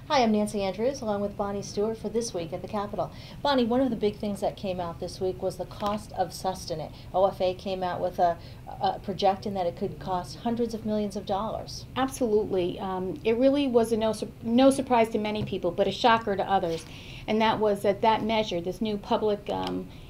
Hi, I'm Nancy Andrews, along with Bonnie Stewart for This Week at the Capitol. Bonnie, one of the big things that came out this week was the cost of SustiNet. OFA came out with a projecting that it could cost hundreds of millions of dollars. Absolutely. It really was no surprise to many people, but a shocker to others. And that was that measure, this new public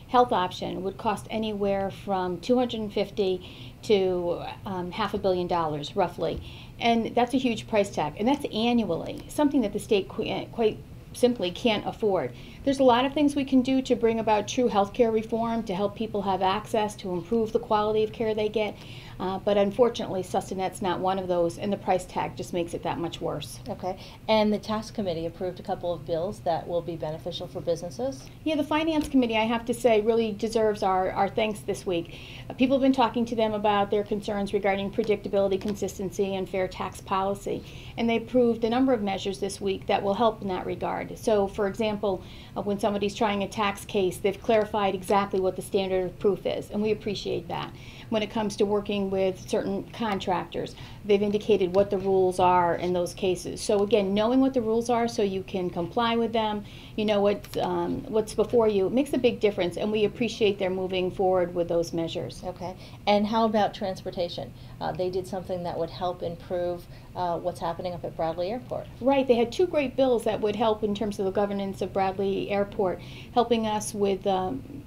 health option, would cost anywhere from $250 to $500 million, roughly. And that's a huge price tag. And that's annually, something that the state quite simply can't afford. There's a lot of things we can do to bring about true healthcare reform to help people have access, to improve the quality of care they get. But unfortunately, SustiNet's not one of those, and the price tag just makes it that much worse. Okay. And the tax committee approved a couple of bills that will be beneficial for businesses. Yeah, the Finance Committee, I have to say, really deserves our thanks this week. People have been talking to them about their concerns regarding predictability, consistency, and fair tax policy. And they approved a number of measures this week that will help in that regard. So, for example, when somebody's trying a tax case, they've clarified exactly what the standard of proof is, and we appreciate that. When it comes to working with certain contractors, they've indicated what the rules are in those cases. So again, knowing what the rules are so you can comply with them, you know what's before you, it makes a big difference, and we appreciate their moving forward with those measures. Okay. And how about transportation? They did something that would help improve what's happening up at Bradley Airport. Right. They had two great bills that would help in terms of the governance of Bradley Airport, helping us with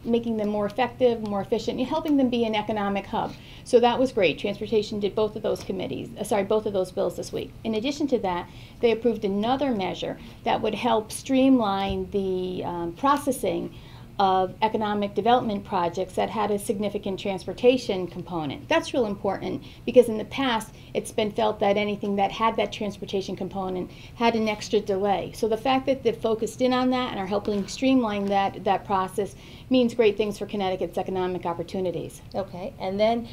making them more effective, more efficient, and helping them be an economic hub. So that was great. Transportation did both of those both of those bills this week. In addition to that, they approved another measure that would help streamline the processing of economic development projects that had a significant transportation component. That's real important because in the past it's been felt that anything that had that transportation component had an extra delay. So the fact that they've focused in on that and are helping streamline that process means great things for Connecticut's economic opportunities. Okay, and then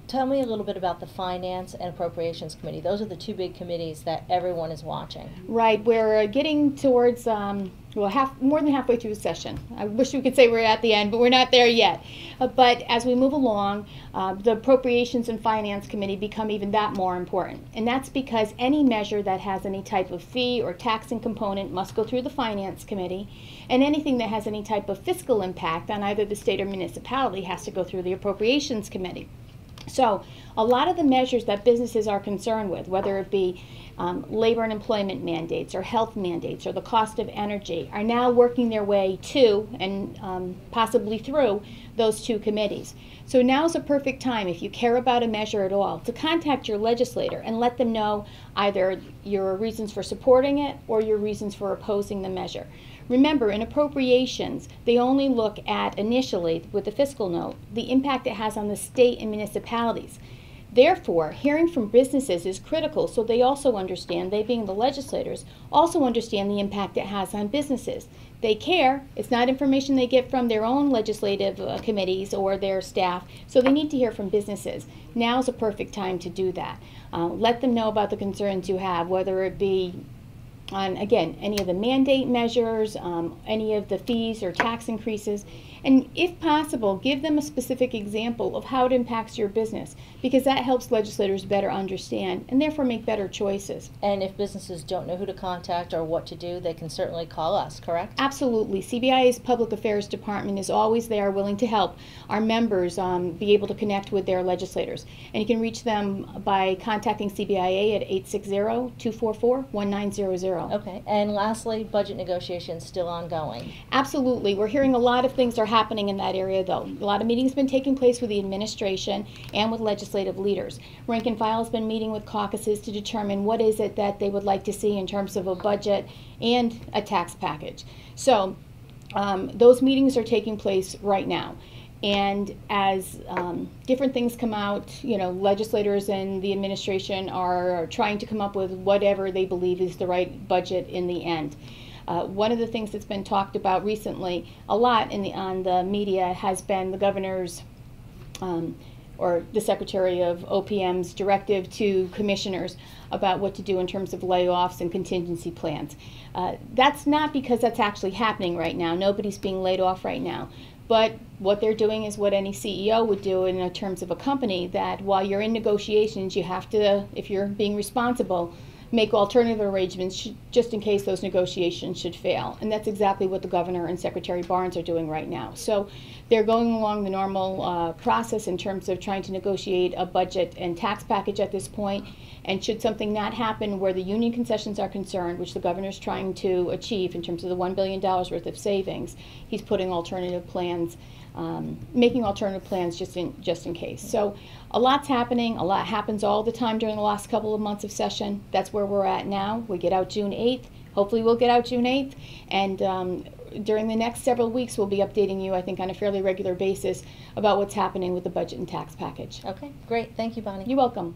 tell me a little bit about the Finance and Appropriations Committee. Those are the two big committees that everyone is watching. Right, we're getting towards more than halfway through the session. I wish we could say we're at the end, but we're not there yet. But as we move along, the Appropriations and Finance Committee become even that more important. And that's because any measure that has any type of fee or taxing component must go through the Finance Committee, and anything that has any type of fiscal impact on either the state or municipality has to go through the Appropriations Committee. So a lot of the measures that businesses are concerned with, whether it be labor and employment mandates or health mandates or the cost of energy, are now working their way to and possibly through those two committees. So now's a perfect time, if you care about a measure at all, to contact your legislator and let them know either your reasons for supporting it or your reasons for opposing the measure. Remember, in appropriations, they only look at, initially, with the fiscal note, the impact it has on the state and municipalities. Therefore, hearing from businesses is critical so they also understand, they being the legislators, also understand the impact it has on businesses. They care. It's not information they get from their own legislative committees or their staff, so they need to hear from businesses. Now's a perfect time to do that. Let them know about the concerns you have, whether it be on, again, any of the mandate measures, any of the fees or tax increases, and if possible, give them a specific example of how it impacts your business, because that helps legislators better understand and therefore make better choices. And if businesses don't know who to contact or what to do, they can certainly call us, correct? Absolutely. CBIA's Public Affairs Department is always there, willing to help our members be able to connect with their legislators. And you can reach them by contacting CBIA at 860-244-1900. Okay. And lastly, budget negotiations still ongoing. Absolutely. We're hearing a lot of things are happening in that area, though. A lot of meetings have been taking place with the administration and with legislative leaders. Rank and file has been meeting with caucuses to determine what is it that they would like to see in terms of a budget and a tax package. So those meetings are taking place right now. And as different things come out, legislators and the administration are trying to come up with whatever they believe is the right budget in the end. One of the things that's been talked about recently a lot on the media has been the governor's or the Secretary of OPM's directive to commissioners about what to do in terms of layoffs and contingency plans. That's not because that's actually happening right now. Nobody's being laid off right now. But what they're doing is what any CEO would do in terms of a company, that while you're in negotiations, you have to, if you're being responsible, make alternative arrangements just in case those negotiations should fail. And that's exactly what the governor and Secretary Barnes are doing right now. So they're going along the normal process in terms of trying to negotiate a budget and tax package at this point. And should something not happen where the union concessions are concerned, which the governor's trying to achieve in terms of the $1 billion worth of savings, he's putting alternative plans, making alternative plans just in case. So a lot's happening. A lot happens all the time during the last couple of months of session. That's where we're at now. We get out June 8th. Hopefully we'll get out June 8th. And during the next several weeks, we'll be updating you, I think, on a fairly regular basis about what's happening with the budget and tax package. Okay, great. Thank you, Bonnie. You're welcome.